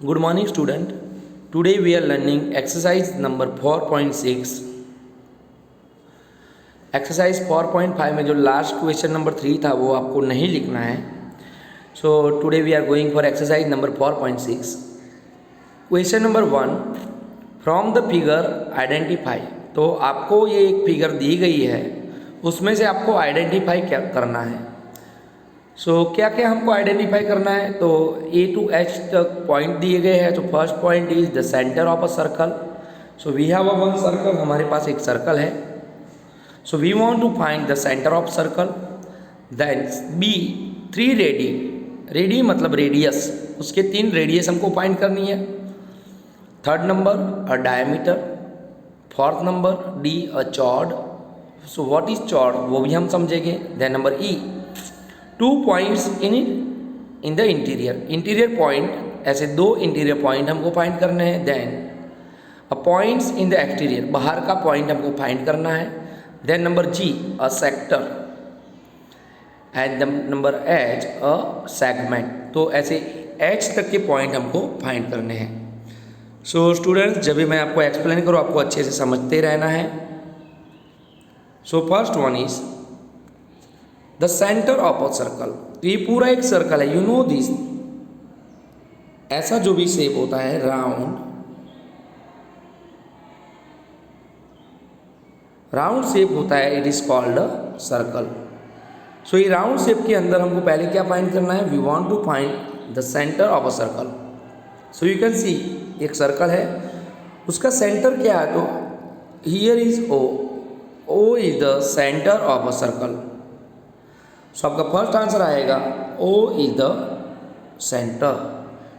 Good morning, student. Today we are learning exercise number 4.6. Exercise 4.5 में जो last question number 3 था वो आपको नहीं लिखना है. So today we are going for exercise number 4.6. Question number 1, from the figure identify. तो आपको ये एक फिगर दी गई है, उसमें से आपको आइडेंटिफाई क्या करना है. सो क्या क्या हमको आइडेंटिफाई करना है. तो ए टू एच तक पॉइंट दिए गए हैं. तो first point is the centre of a circle. So we have a one circle, हमारे पास एक सर्कल है. So we want to find the centre of circle. Then B 3 radii. Radii मतलब रेडियस, उसके 3 रेडियस हमको फाइंड करनी है. Third number a diameter. Fourth number D a chord. So what is chord वो भी हम समझेंगे. Then number E 2 points in the interior point. ऐसे 2 इंटीरियर पॉइंट हमको फाइंड करने हैं. Then a points in the exterior, बाहर का पॉइंट हमको फाइंड करना है. Then number G a sector and number H a segment. तो ऐसे एच तक के पॉइंट हमको फाइंड करने हैं. सो स्टूडेंट्स, जब भी मैं आपको एक्सप्लेन करूँ आपको अच्छे से समझते रहना है. So first one is the centre of a circle. तो ये पूरा एक सर्कल है. You know this. ऐसा जो भी शेप होता है राउंड शेप होता है, it is called a circle. So ये राउंड शेप के अंदर हमको पहले क्या फाइंड करना है. We want to find the centre of a circle. So you can see एक सर्कल है, उसका सेंटर क्या है. तो here is O. O is the centre of a circle. So आपका फर्स्ट आंसर आएगा O is the centre.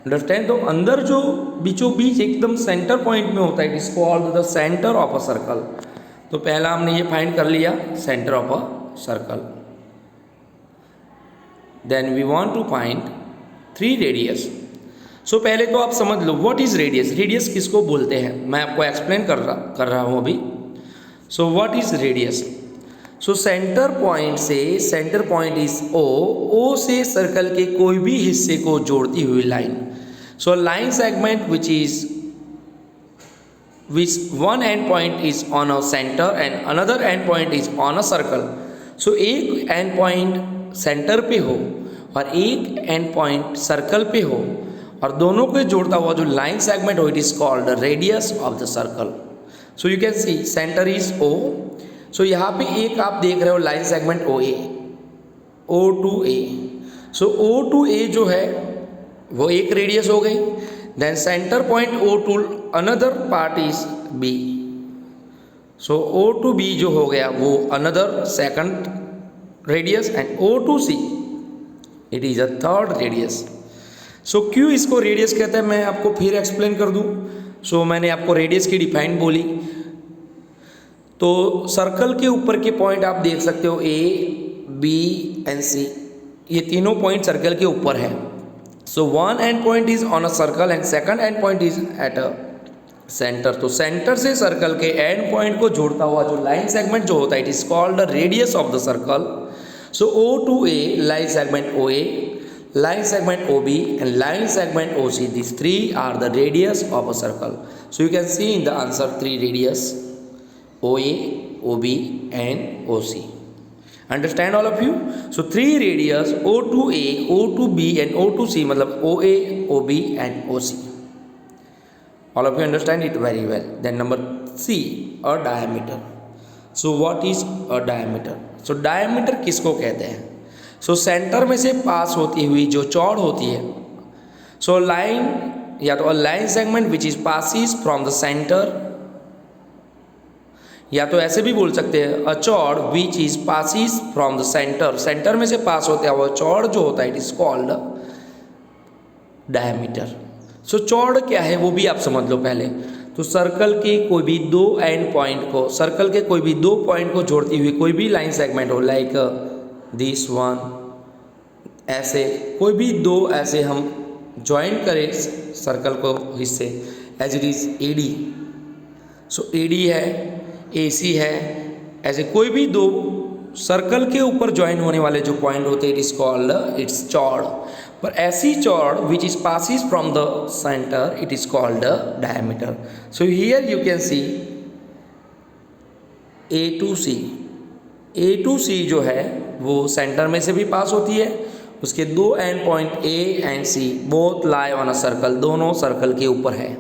Understand. तो अंदर जो बीचों बीच एकदम सेंटर पॉइंट में होता है, it is called the centre of a circle. तो पहला हमने ये फाइंड कर लिया, centre of a circle. Then we want to find 3 radius. So पहले तो आप समझ लो व्हाट इज रेडियस. रेडियस किसको बोलते हैं मैं आपको एक्सप्लेन कर रहा हूँ अभी. सो what is radius. So centre point से, सेंटर पॉइंट इज ओ. ओ से सर्कल के कोई भी हिस्से को जोड़ती हुई line. So line segment which one end point is on a center and another end point is on a circle. So एक end point सेंटर पे हो और एक end point सर्कल पे हो और दोनों को जोड़ता हुआ जो लाइन सेगमेंट हो, it is called radius of the circle. So you can see centre is O. So यहाँ पे एक आप देख रहे हो line segment O A, O to A. So O to A जो है वो एक रेडियस हो गई. Then centre point O to another part is B. So O to B जो हो गया वो another second radius. And O to C it is a third radius. So क्यों इसको रेडियस कहते हैं मैं आपको फिर एक्सप्लेन कर दूं. सो मैंने आपको रेडियस की डिफाइन बोली. तो सर्कल के ऊपर के पॉइंट आप देख सकते हो ए बी एंड सी. ये तीनों पॉइंट सर्कल के ऊपर है. So one end point is on a circle and second end point is at a centre. तो सेंटर से सर्कल के एंड पॉइंट को जोड़ता हुआ जो लाइन सेगमेंट जो होता है, it is called the radius of the circle. So O to A line segment O A, line segment OB and line segment OC. These 3 are the radius of a circle. So you can see in the answer 3 radius OA, OB and OC. Understand all of you? So 3 radius O to A, O to B and O to C मतलब OA, OB and OC. All of you understand it very well. Then number C, a diameter. So what is a diameter? So diameter किसको कहते हैं. So centre में से पास होती हुई जो चौड़ होती है. सो लाइन या तो line segment which is passes from the centre, या तो ऐसे भी बोल सकते हैं a chord which is passes from the centre. Centre में से पास होता है वो चौड़ जो होता है, इट इज कॉल्ड डायमीटर. सो चौड़ क्या है वो भी आप समझ लो पहले. तो सर्कल के कोई भी 2 एंड पॉइंट को, सर्कल के कोई भी 2 पॉइंट को जोड़ती हुई कोई भी लाइन सेगमेंट हो, लाइक दिस वन, ऐसे कोई भी 2 ऐसे हम ज्वाइन करें सर्कल को हिस्से, as it is AD. So AD है, AC है. ऐसे कोई भी 2 सर्कल के ऊपर ज्वाइन होने वाले जो पॉइंट होते हैं, इट इज कॉल्ड इट्स चौड़. पर ऐसी chord which is passes from the center, it is called the diameter. So here you can see A to C. A to C जो है वो सेंटर में से भी पास होती है, उसके दो and point A and C both lie on a circle, दोनों सर्कल के ऊपर है.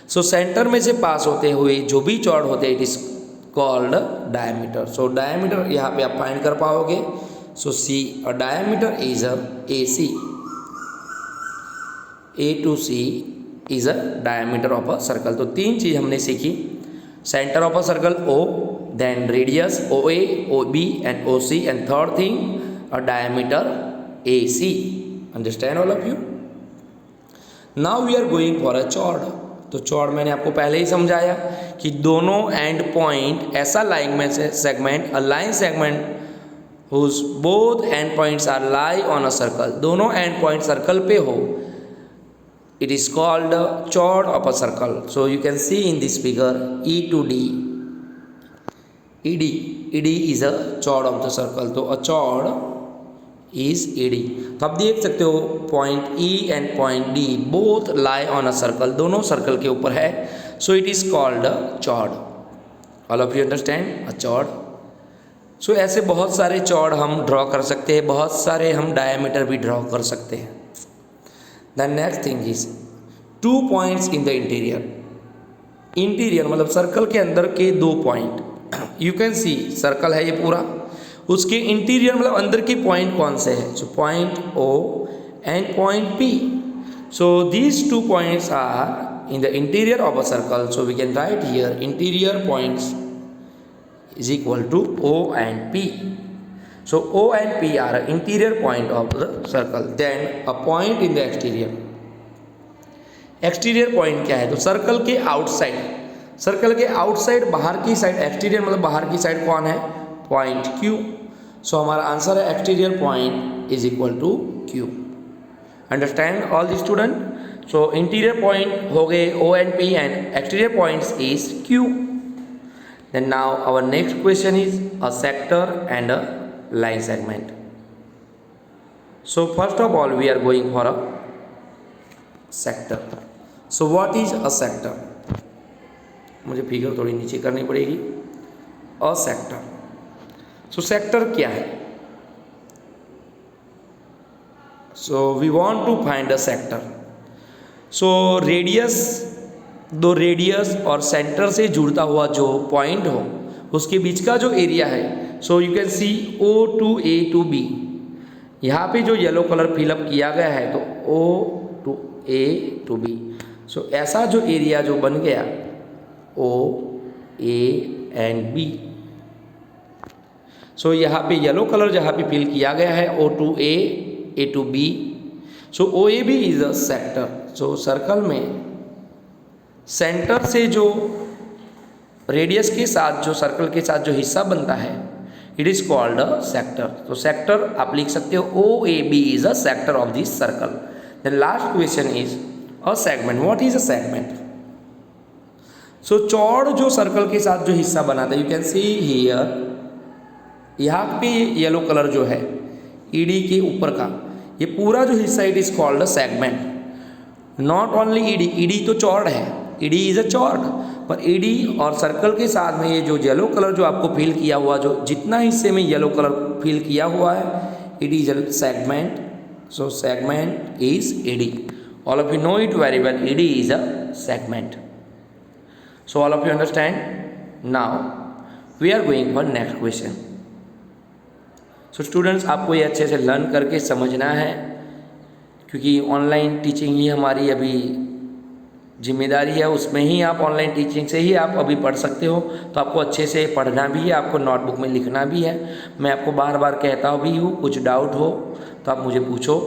सो सेंटर में से पास होते हुए जो भी चौड़ होते हैं it is called diameter. So diameter यहाँ पे आप फाइंड कर पाओगे. So C a diameter is a AC. A to C is a diameter of a circle. तो तीन चीज़ हमने सीखी. Centre of a circle O, then radius OA, OB and OC, and third thing a diameter AC. Understand all of you? Now we are going for a chord. तो चौड़ मैंने आपको पहले ही समझाया कि दोनों एंड पॉइंट ऐसा लाइन में से segment, a line segment whose both end points are lie on a circle, दोनों एंड पॉइंट सर्कल पे हो, it is called chord of a circle. So you can see in this figure E to D. ED is a chord of the circle. तो a chord is ED. तो आप देख सकते हो point E and point D both lie on a circle, दोनों circle के ऊपर है. So it is called chord. All of you understand a chord. सो ऐसे बहुत सारे chord हम ड्रॉ कर सकते हैं, बहुत सारे हम डायमीटर भी ड्रॉ कर सकते हैं. The next thing is 2 points in the interior. Interior मतलब सर्कल के अंदर के 2 point. You can C circle है ये पूरा, उसके इंटीरियर मतलब अंदर के पॉइंट कौन से हैं. So point O and point P. So these 2 points are in the interior of a circle. So we can write here interior points is equal to O and P. So O and P are interior point of the circle. Then a point in the exterior. Exterior point क्या है. तो circle के outside, circle के outside बाहर की side, exterior मतलब बाहर की साइड कौन है, पॉइंट Q. सो हमारा आंसर है exterior point is equal to Q. Understand all the student. So interior point हो गए O and P and exterior points is Q. Then now our next question is a sector and a line segment. So first of all we are going for a sector. So what is a sector. मुझे figure थोड़ी नीचे करनी पड़ेगी. अ sector. सो sector क्या है. So we want to find a sector. So radius, दो radius और centre से जुड़ता हुआ जो पॉइंट हो उसके बीच का जो एरिया है. सो you can C O to A to B. यहाँ पे जो येलो कलर फिलअप किया गया है तो O to A to B. सो ऐसा जो एरिया जो बन गया O, A एंड B. सो यहाँ पे येलो कलर जहाँ पे फिल किया गया है O to A, A to B. So OAB is a sector. So circle में सेंटर से जो रेडियस के साथ जो सर्कल के साथ जो हिस्सा बनता है it is called a sector. तो सेक्टर आप लिख सकते हो OAB is a sector of this circle. The last question is a segment. What is a segment. So chord जो सर्कल के साथ जो हिस्सा बनाता है, यू कैन सी हियर, यहाँ पे येलो कलर जो है ED के ऊपर का ये पूरा जो हिस्सा it is called a segment. Not only ED तो चौड़ है, ED इज अ चौड़, पर ED और सर्कल के साथ में ये जो येलो कलर जो आपको फिल किया हुआ, जो जितना हिस्से में येलो कलर फिल किया हुआ है it is a segment. So segment is ED. All of you know it very well. ED is a segment. So all of you understand. Now we are going for next question. So students आपको ये अच्छे से learn करके समझना है क्योंकि online teaching ही हमारी अभी जिम्मेदारी है. उसमें ही आप ऑनलाइन टीचिंग से ही आप अभी पढ़ सकते हो. तो आपको अच्छे से पढ़ना भी है, आपको नोटबुक में लिखना भी है. मैं आपको बार बार कहता भी हूँ कुछ डाउट हो तो आप मुझे पूछो.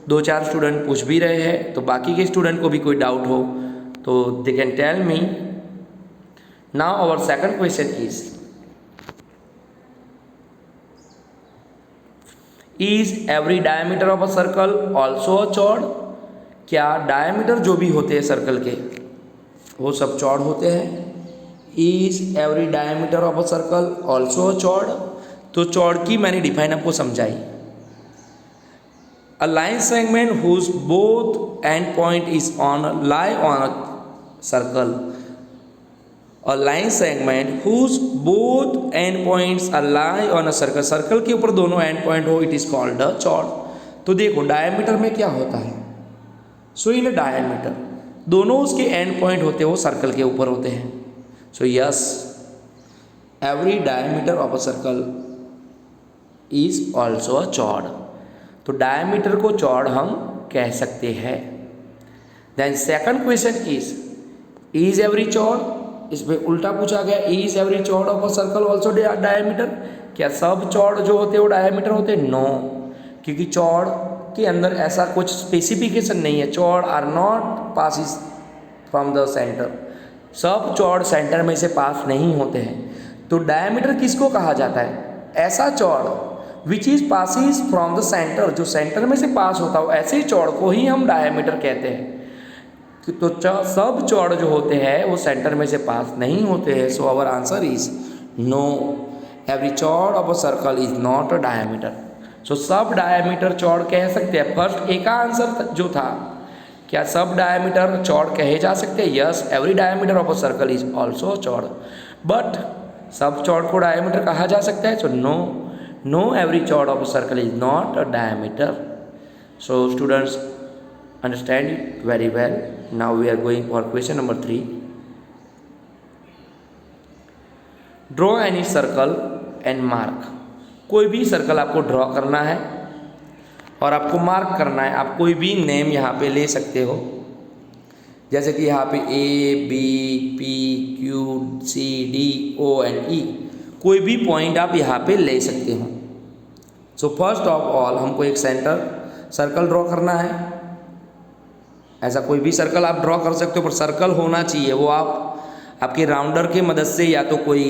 2-4 स्टूडेंट पूछ भी रहे हैं, तो बाकी के स्टूडेंट को भी कोई डाउट हो तो they can tell me. Now our second question is every diameter of a circle also a chord. क्या डायमीटर जो भी होते हैं सर्कल के वो सब चौड़ होते हैं. Is every diameter of a circle also a chord. तो चौड़ की मैंने डिफाइन आपको समझाई. A line segment whose both endpoint is on lie on a circle. A line segment whose both endpoints are lie on a circle. Circle के ऊपर दोनों and point हो, it is called a chord. तो देखो diameter में क्या होता है. सो इन डायमीटर दोनों उसके एंड पॉइंट होते हो सर्कल के ऊपर होते हैं. So yes, every diameter of a circle is also a chord. तो डायमीटर को चौड़ हम कह सकते हैं. Then second question is every chord. इसमें उल्टा पूछा गया, is every chord of a circle also diameter. क्या सब चौड़ जो होते हैं वो डायमीटर होते हैं? नो, क्योंकि चौड़ के अंदर ऐसा कुछ स्पेसिफिकेशन नहीं है. Chord are not passes from the centre. सब चौड़ सेंटर में से पास नहीं होते हैं. तो डायमीटर किसको कहा जाता है? ऐसा chord which is passes from the centre, जो सेंटर में से पास होता हो, ऐसे चौड़ को ही हम डायमीटर कहते हैं. तो सब चौड़ जो होते हैं वो सेंटर में से पास नहीं होते हैं. So our answer is no, every chord of a circle is not a diameter. So सब डायमीटर चौड़ कह सकते हैं. फर्स्ट एक आंसर जो था, क्या सब डायमीटर चौड़ कहे जा सकते हैं? Yes, every diameter of a circle is also chord. But सब चौड़ को डायमीटर कहा जा सकता है? So no, every chord of a circle is not a diameter. So students, understand it very well. Now we are going for question number 3. Draw any circle and mark. कोई भी circle आपको draw करना है और आपको mark करना है. आप कोई भी नेम यहाँ पे ले सकते हो, जैसे कि यहाँ पे A, B, P, Q, C, D, O and E. कोई भी पॉइंट आप यहाँ पे ले सकते हो. सो फर्स्ट ऑफ ऑल हमको एक सेंटर सर्कल ड्रॉ करना है. ऐसा कोई भी सर्कल आप ड्रॉ कर सकते हो, पर सर्कल होना चाहिए. वो आपके राउंडर की मदद से, या तो कोई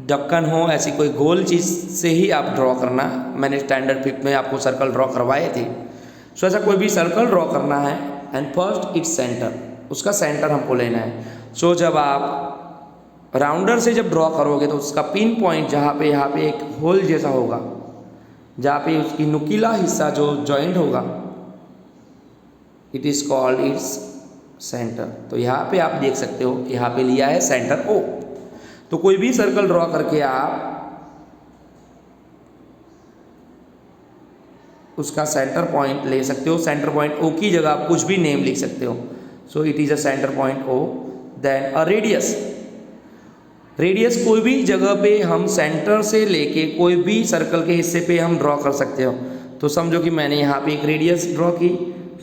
ढक्कन हो, ऐसी कोई गोल चीज़ से ही आप ड्रॉ करना. मैंने स्टैंडर्ड 5th में आपको सर्कल ड्रॉ करवाए थे. सो ऐसा कोई भी सर्कल ड्रॉ करना है. एंड फर्स्ट इट्स सेंटर, उसका सेंटर हमको लेना है. सो जब आप राउंडर से जब ड्रॉ करोगे तो उसका पिन पॉइंट जहाँ पे यहाँ पे एक होल जैसा होगा, जहाँ पे उसकी नुकीला हिस्सा जो जॉइंट होगा, it is called its centre. तो यहाँ पे आप देख सकते हो, यहाँ पे लिया है सेंटर O. तो कोई भी सर्कल ड्रॉ करके आप उसका सेंटर पॉइंट ले सकते हो. सेंटर पॉइंट O की जगह आप कुछ भी नेम लिख सकते हो. So it is a centre point O. Then a radius. Radius कोई भी जगह पे हम सेंटर से लेके कोई भी सर्कल के हिस्से पे हम ड्रॉ कर सकते हो. तो समझो कि मैंने यहाँ पे एक रेडियस ड्रॉ की.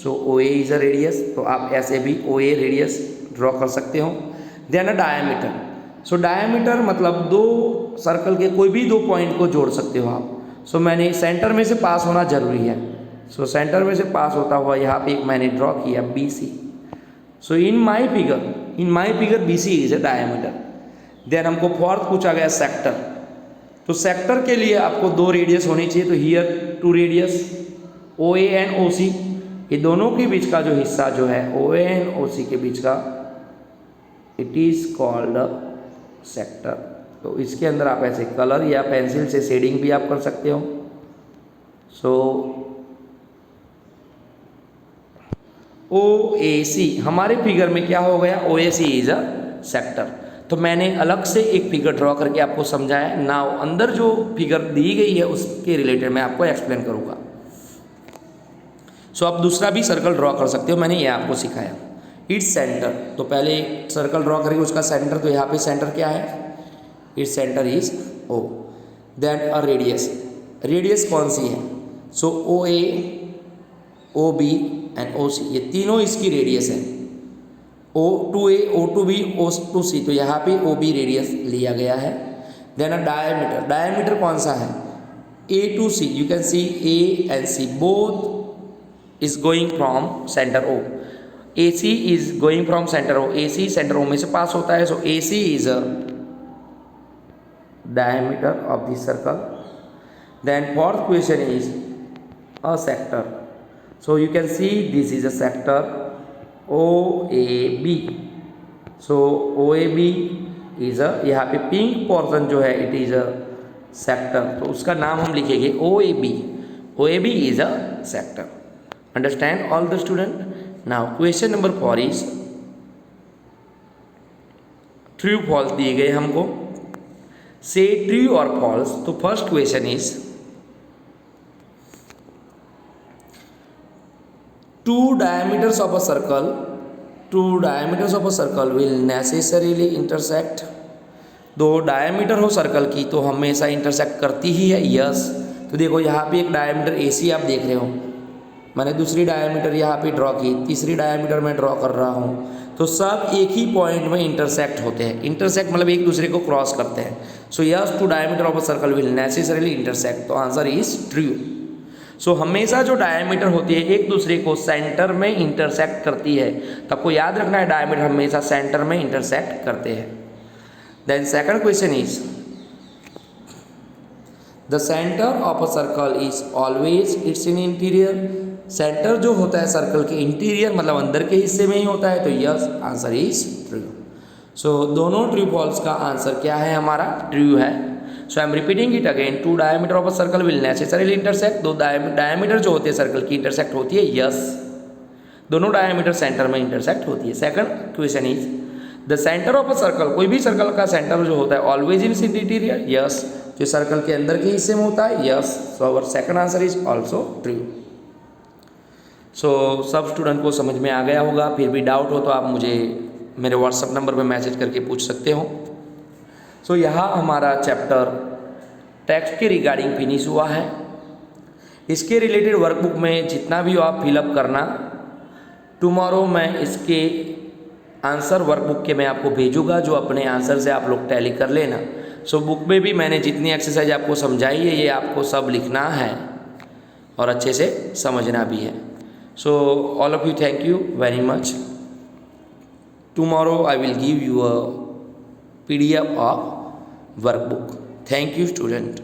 सो OA इज़ अ रेडियस. तो आप ऐसे भी OA रेडियस ड्रॉ कर सकते हो. Then a diameter. So diameter मतलब दो सर्कल के कोई भी दो पॉइंट को जोड़ सकते हो आप. सो मैंने सेंटर में से पास होना जरूरी है. सो सेंटर में से पास होता हुआ यहाँ पे एक मैंने ड्रॉ किया BC. So in my figure BC is a diameter. Then हमको फोर्थ पूछा गया सेक्टर. तो सेक्टर के लिए आपको दो रेडियस होनी चाहिए. तो here 2 radius OA and OC. ये दोनों के बीच का जो हिस्सा जो है OA एंड OC के बीच का, इट इज कॉल्ड सेक्टर. तो इसके अंदर आप ऐसे कलर या पेंसिल से शेडिंग भी आप कर सकते हो. सो OAC हमारे फिगर में क्या हो गया? OAC is a sector. तो मैंने अलग से एक फिगर ड्रॉ करके आपको समझाया. नाउ अंदर जो फिगर दी गई है उसके रिलेटेड मैं आपको एक्सप्लेन करूँगा. सो आप दूसरा भी सर्कल ड्रॉ कर सकते हो. मैंने ये आपको सिखाया. Its centre. तो पहले सर्कल ड्रॉ करेंगे उसका सेंटर. तो यहाँ पे सेंटर क्या है? Its centre is O. Then a radius. Radius कौन सी है? So OA, OB and OC, ये तीनों इसकी रेडियस है. O2A, O2B, O2C. तो यहाँ पे OB रेडियस लिया गया है. Then a diameter. डायमीटर कौन सा है? A to C. You can see A and C both is going from centre O. AC is going from centre O. AC centre O में से पास होता है. So AC is a diameter of this circle. Then fourth question is a sector. So you can see this is a sector OAB. So OAB is a, यहाँ पे pink portion जो है it is a sector. तो उसका नाम हम लिखेंगे OAB. OAB is a sector. Understand all the student? Now question number 4 is true false दिए गए हमको, से ट्रू और फॉल्स. तो first question is two diameters of a circle will necessarily intersect. दो डायमीटर हो सर्कल की तो हमेशा इंटरसेक्ट करती ही है. यस. तो देखो यहाँ पे एक डायमीटर AC आप देख रहे हो, मैंने दूसरी डायमीटर यहाँ पे ड्रॉ की, तीसरी डायमीटर में ड्रॉ कर रहा हूँ, तो सब एक ही पॉइंट में इंटरसेक्ट होते हैं. इंटरसेक्ट मतलब एक दूसरे को क्रॉस करते हैं. So yes, two diameter of a circle will necessarily intersect. तो आंसर इज ट्रू. सो हमेशा जो डायमीटर होती है एक दूसरे को सेंटर में इंटरसेक्ट करती है. तो आपको याद रखना है डायमीटर हमेशा सेंटर में इंटरसेक्ट करते हैं. Then second question is the centre of a circle is always its in interior. Centre जो होता है सर्कल के इंटीरियर मतलब अंदर के हिस्से में ही होता है. तो यस, आंसर इज ट्रू. सो दोनों ट्रू फॉल्स का आंसर क्या है हमारा? ट्रू है. So I am repeating it again. Two diameter of a circle will necessarily intersect. दो डायमीटर जो होती है सर्कल की इंटरसेक्ट होती है. यस, दोनों डायमीटर सेंटर में इंटरसेक्ट होती है. Second question is the centre of a circle. कोई भी सर्कल का सेंटर जो होता है ऑलवेज इन इंटीरियर. यस, जो सर्कल के अंदर के हिस्से में होता है. Yes, so our second answer is also true. So सब स्टूडेंट को समझ में आ गया होगा. फिर भी डाउट हो तो आप मुझे मेरे व्हाट्सएप नंबर पे मैसेज करके पूछ सकते हो. सो यहाँ हमारा चैप्टर टेक्स्ट के रिगार्डिंग फिनिश हुआ है. इसके रिलेटेड वर्कबुक में जितना भी हो आप फिलअप करना. टुमारो मैं इसके आंसर वर्कबुक के मैं आपको भेजूँगा, जो अपने आंसर से आप लोग टैली कर लेना. सो बुक में भी मैंने जितनी एक्सरसाइज आपको समझाई है ये आपको सब लिखना है और अच्छे से समझना भी है. So all of you, thank you very much. Tomorrow I will give you a PDF of workbook. Thank you, student.